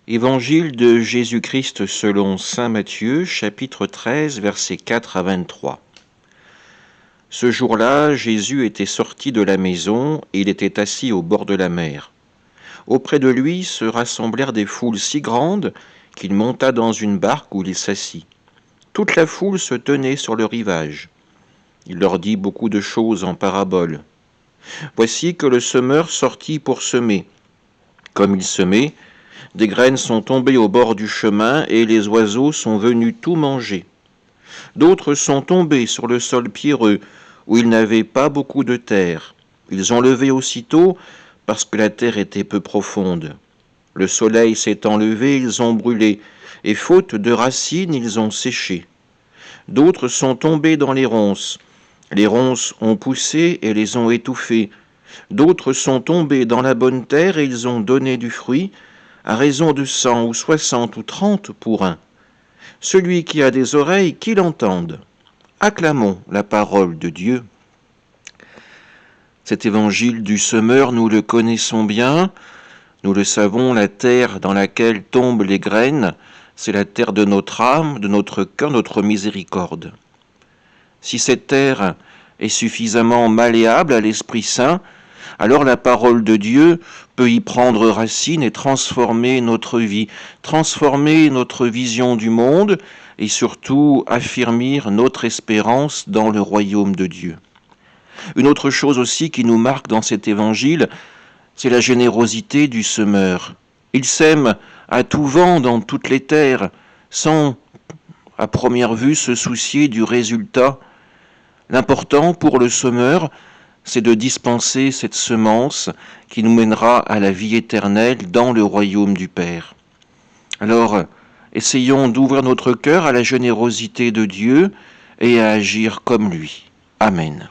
Évangile de Jésus-Christ selon saint Matthieu, chapitre 13, versets 4 à 23. Ce jour-là, Jésus était sorti de la maison et il était assis au bord de la mer. Auprès de lui se rassemblèrent des foules si grandes qu'il monta dans une barque où il s'assit. Toute la foule se tenait sur le rivage. Il leur dit beaucoup de choses en paraboles. Voici que le semeur sortit pour semer. Comme il semait, des graines sont tombées au bord du chemin et les oiseaux sont venus tout manger. D'autres sont tombés sur le sol pierreux où il n'avait pas beaucoup de terre. Ils ont levé aussitôt parce que la terre était peu profonde. Le soleil s'étant levé, ils ont brûlé, et faute de racines, ils ont séché. D'autres sont tombés dans les ronces. Les ronces ont poussé et les ont étouffés. D'autres sont tombés dans la bonne terre et ils ont donné du fruit, à raison de 100 ou 60 ou 30 pour un. Celui qui a des oreilles, qu'il entende. Acclamons la parole de Dieu. Cet évangile du semeur, nous le connaissons bien. Nous le savons, la terre dans laquelle tombent les graines, c'est la terre de notre âme, de notre cœur, notre miséricorde. Si cette terre est suffisamment malléable à l'Esprit Saint, alors la parole de Dieu peut y prendre racine et transformer notre vie, transformer notre vision du monde et surtout affermir notre espérance dans le royaume de Dieu. Une autre chose aussi qui nous marque dans cet évangile, c'est la générosité du semeur. Il sème à tout vent dans toutes les terres, sans, à première vue, se soucier du résultat. L'important pour le semeur, c'est de dispenser cette semence qui nous mènera à la vie éternelle dans le royaume du Père. Alors, essayons d'ouvrir notre cœur à la générosité de Dieu et à agir comme lui. Amen.